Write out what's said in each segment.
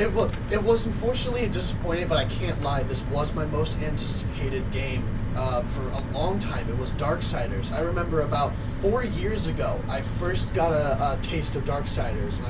It was unfortunately disappointing, but I can't lie. This was my most anticipated game for a long time. It was Darksiders. I remember about 4 years ago, I first got a taste of Darksiders, and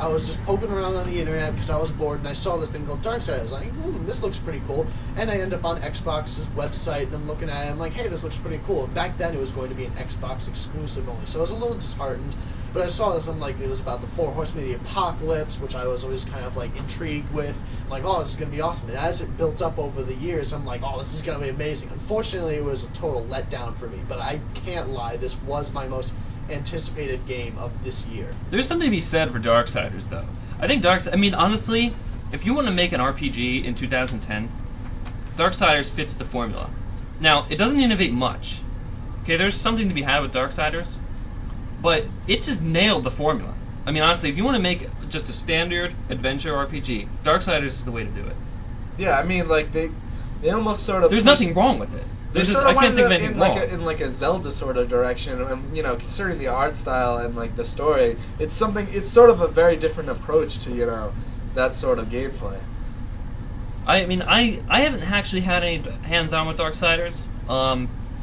I was just poking around on the internet because I was bored, and I saw this thing called Darksiders. I was like, this looks pretty cool. And I end up on Xbox's website, and I'm looking at it, and I'm like, hey, this looks pretty cool. And back then, it was going to be an Xbox exclusive only, so I was a little disheartened. But I saw this, I'm like, it was about the Four Horsemen of the Apocalypse, which I was always kind of, like, intrigued with. I'm like, oh, this is going to be awesome. And as it built up over the years, I'm like, oh, this is going to be amazing. Unfortunately, it was a total letdown for me. But I can't lie, this was my most anticipated game of this year. There's something to be said for Darksiders, though. I think honestly, if you want to make an RPG in 2010, Darksiders fits the formula. Now, it doesn't innovate much. Okay, there's something to be had with Darksiders, but it just nailed the formula. I mean, honestly, if you want to make just a standard adventure RPG, Darksiders is the way to do it. Yeah, I mean, like, they almost sort of... There's nothing wrong with it. I can't think of anything wrong. In like a Zelda sort of direction, and, you know, considering the art style and, like, the story, it's sort of a very different approach to, you know, that sort of gameplay. I mean, I haven't actually had any hands-on with Darksiders.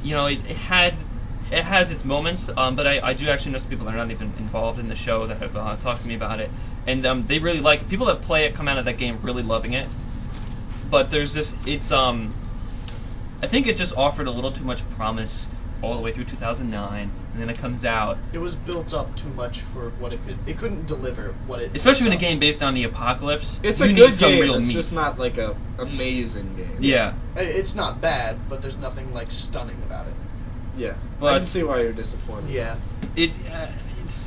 You know, it has its moments, but I do actually know some people that are not even involved in the show that have talked to me about it, and they really like it. People that play it come out of that game really loving it, but there's this, I think it just offered a little too much promise all the way through 2009, and then it comes out. It was built up too much for what it could. It couldn't deliver what it. Especially in a game based on the apocalypse. It's a good game. It's just not like a amazing game. Yeah. It's not bad, but there's nothing like stunning about it. Yeah, but I can see why you're disappointed. Yeah. It's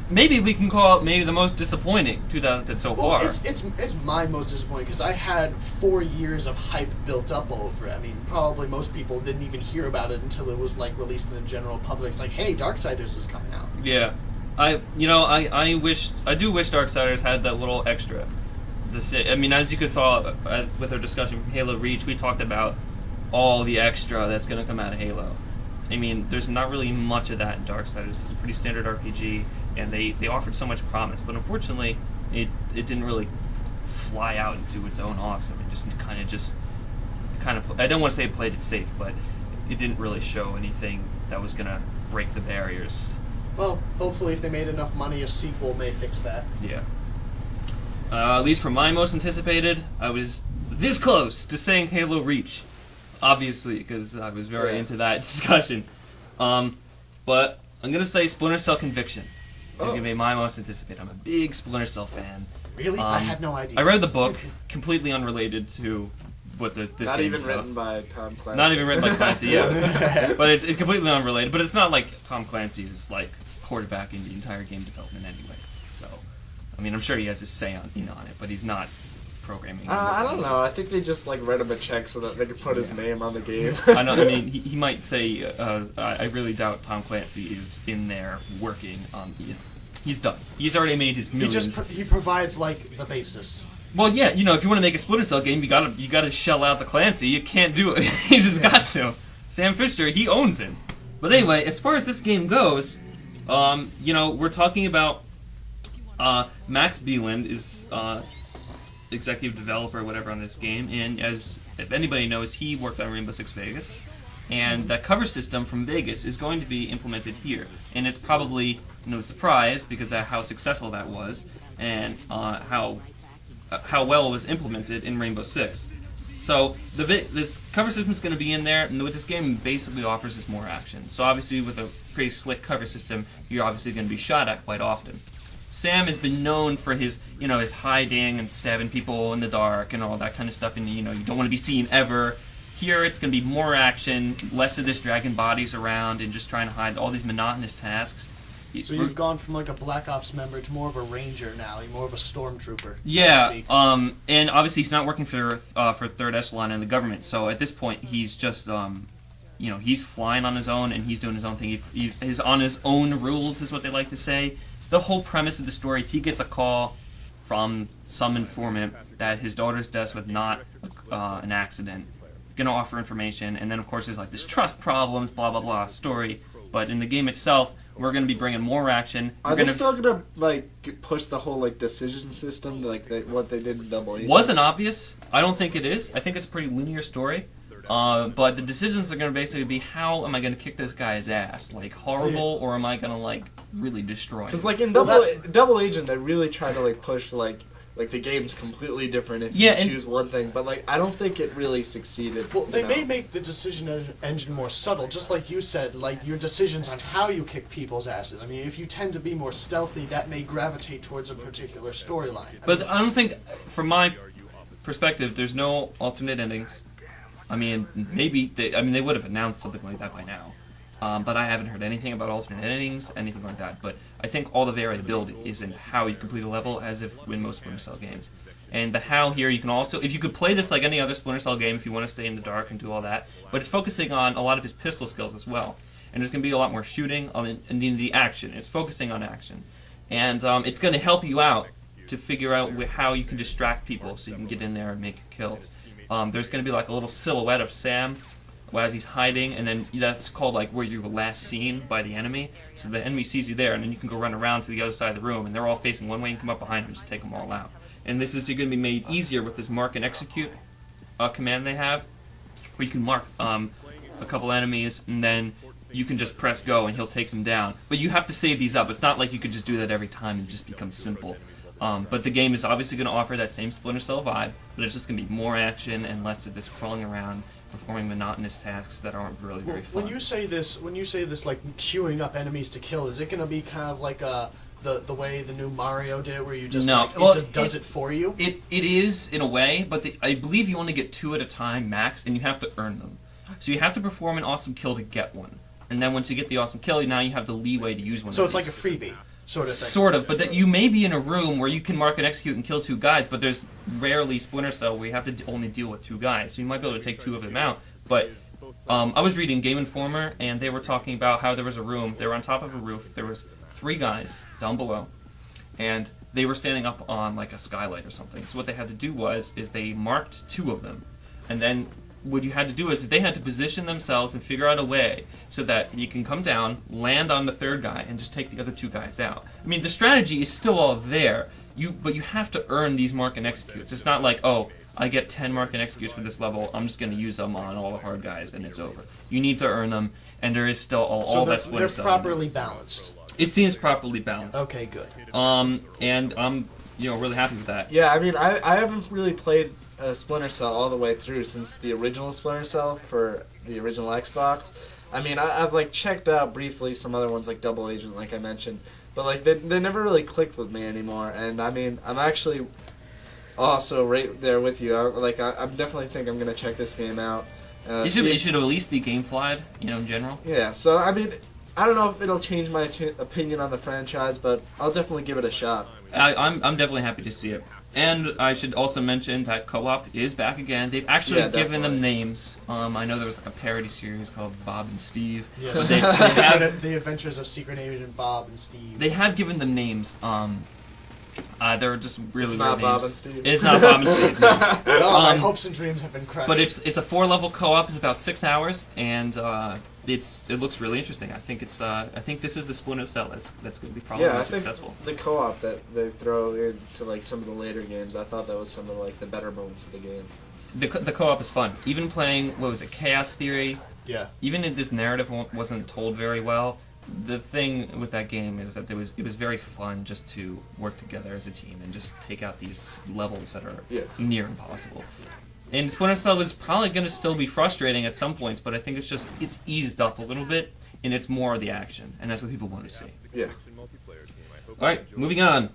maybe we can call it maybe the most disappointing 2010 so far. It's my most disappointing because I had 4 years of hype built up over it. I mean, probably most people didn't even hear about it until it was like released in the general public. It's like, hey, Darksiders is coming out. Yeah, I do wish Darksiders had that little extra. I mean, as you could saw with our discussion from Halo Reach, we talked about all the extra that's going to come out of Halo. I mean, there's not really much of that in Darksiders. It's a pretty standard RPG, and they offered so much promise, but unfortunately, it didn't really fly out and do its own awesome. It just kind of I don't want to say it played it safe, but it didn't really show anything that was going to break the barriers. Well, hopefully if they made enough money, a sequel may fix that. Yeah. At least for my most anticipated, I was this close to saying Halo Reach. Obviously, because I was very into that discussion. But I'm going to say Splinter Cell Conviction. It's going to be my most anticipated. I'm a big Splinter Cell fan. Really? I had no idea. I read the book, completely unrelated to what this game is about. Not even written by Tom Clancy. Not even written by Clancy, yeah. But it's completely unrelated. But it's not like Tom Clancy is like quarterbacking the entire game development anyway. So, I mean, I'm sure he has his say on it, but he's not programming. I don't know. I think they just like write him a check so that they could put his name on the game. I know. I mean, he might say, I really doubt Tom Clancy is in there working on. He's done. He's already made his millions. He provides like the basis. Well, yeah. If you want to make a Splinter Cell game, you gotta shell out to Clancy. You can't do it. He just got to. Sam Fisher, he owns him. But anyway, as far as this game goes, we're talking about Max Beeland is. Executive developer or whatever on this game, and if anybody knows, he worked on Rainbow Six Vegas, and that cover system from Vegas is going to be implemented here, and it's probably no surprise because of how successful that was and how well it was implemented in Rainbow Six. So this cover system is going to be in there, and what this game basically offers is more action. So obviously with a pretty slick cover system, you're obviously going to be shot at quite often. Sam has been known for his hiding and stabbing people in the dark and all that kind of stuff, and you don't want to be seen ever. Here it's going to be more action, less of this dragging bodies around and just trying to hide all these monotonous tasks. So you've gone from like a Black Ops member to more of a ranger now, you're more of a stormtrooper. Yeah, so to speak. And obviously he's not working for Third Echelon in the government, so at this point he's just he's flying on his own and he's doing his own thing. He's on his own rules, is what they like to say. The whole premise of the story is he gets a call from some informant that his daughter's death was not an accident, going to offer information, and then of course there's like this trust problems, blah blah blah story, But in the game itself, we're going to be bringing more action. Are they still gonna like push the whole like decision system, like what they did in Double Agent? Wasn't obvious. I don't think it is. I think it's a pretty linear story. But the decisions are going to basically be, how am I going to kick this guy's ass? Like, horrible, or am I going to, like, really destroy him? Because, like, in Double Agent, they really try to, like, push, like the game's completely different if you choose one thing. But, like, I don't think it really succeeded. Well, they may make the decision engine more subtle, just like you said, like, your decisions on how you kick people's asses. I mean, if you tend to be more stealthy, that may gravitate towards a particular storyline. But I don't think, from my perspective, there's no alternate endings. I mean, maybe they would have announced something like that by now, but I haven't heard anything about alternate endings, anything like that. But I think all the variability is in how you complete a level, as if in most Splinter Cell games. And the how here, you can also, if you could play this like any other Splinter Cell game, if you want to stay in the dark and do all that, but it's focusing on a lot of his pistol skills as well. And there's going to be a lot more shooting in the action. It's focusing on action, and it's going to help you out to figure out how you can distract people so you can get in there and make kills. There's going to be like a little silhouette of Sam as he's hiding, and then that's called like where you were last seen by the enemy. So the enemy sees you there, and then you can go run around to the other side of the room, and they're all facing one way, and come up behind them and just take them all out. And this is going to be made easier with this mark and execute command they have, where you can mark a couple enemies, and then you can just press go, and he'll take them down. But you have to save these up. It's not like you could just do that every time and just become simple. But the game is obviously going to offer that same Splinter Cell vibe, but it's just going to be more action and less of this crawling around, performing monotonous tasks that aren't really very fun. When you say this, like queuing up enemies to kill, is it going to be kind of like the way the new Mario did, where you just it does it for you? It is in a way, but I believe you only get 2 at a time max, and you have to earn them. So you have to perform an awesome kill to get one, and then once you get the awesome kill, now you have the leeway to use one. So it's like a freebie. Sort of thing. Sort of, but that you may be in a room where you can mark and execute and kill 2 guys, but there's rarely Splinter Cell where you have to only deal with 2 guys, so you might be able to take 2 of them out. But I was reading Game Informer, and they were talking about how there was a room, they were on top of a roof, there was 3 guys down below, and they were standing up on like a skylight or something. So what they had to do is they marked 2 of them, and then what you had to do is they had to position themselves and figure out a way so that you can come down, land on the 3rd guy, and just take the other 2 guys out. I mean, the strategy is still all there, but you have to earn these mark and executes. It's not like, oh, I get 10 mark and executes for this level, I'm just going to use them on all the hard guys, and it's over. You need to earn them, and there is still all that Splinter Cell. So they're properly balanced. It seems properly balanced. Okay, good. And I'm really happy with that. Yeah, I mean, I haven't really played Splinter Cell all the way through since the original Splinter Cell for the original Xbox. I mean, I've like checked out briefly some other ones like Double Agent, like I mentioned, but like they never really clicked with me anymore. And I mean, I'm actually also right there with you. I definitely think I'm gonna check this game out. It should at least be GameFlyed, in general. Yeah. So I mean, I don't know if it'll change my opinion on the franchise, but I'll definitely give it a shot. I'm definitely happy to see it. And I should also mention that co-op is back again. They've actually given them names. I know there was like a parody series called Bob and Steve. Yes. But they have, The Adventures of Secret Agent Bob and Steve. They have given them names. They're just really weird names. It's not Bob and Steve. It's not Bob and Steve. No. My hopes and dreams have been crushed. But it's a 4-level co-op. It's about 6 hours, and it looks really interesting. I think this is the Splinter Cell that's going to be probably most successful. The co-op that they throw into like some of the later games, I thought that was some of like the better moments of the game. The co-op is fun. Even playing Chaos Theory. Yeah. Even if this narrative wasn't told very well, the thing with that game is that it was very fun just to work together as a team and just take out these levels that are near impossible. And Splinter Cell is probably going to still be frustrating at some points, but I think it's eased up a little bit, and it's more of the action, and that's what people want to see. Yeah. Alright, moving on.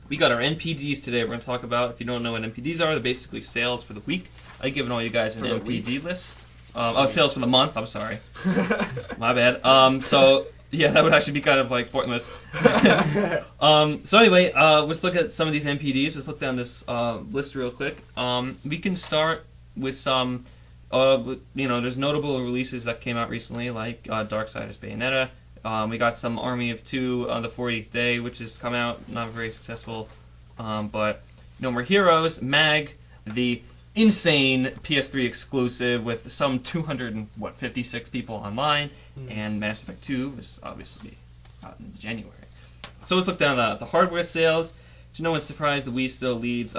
We got our NPDs today. We're going to talk about, if you don't know what NPDs are, they're basically sales for the week. I've given all you guys an NPD list. Sales for the month, I'm sorry. My bad. So, yeah, that would actually be kind of, like, pointless. So anyway, let's look at some of these NPDs. Let's look down this list real quick. We can start with some, there's notable releases that came out recently, like Darksiders Bayonetta. We got some Army of Two on the 40th Day, which has come out, not very successful. But No More Heroes, MAG, the insane PS3 exclusive with some 256 people online, and Mass Effect 2 is obviously out in January. So let's look down the hardware sales. To no one's surprise, the Wii still leads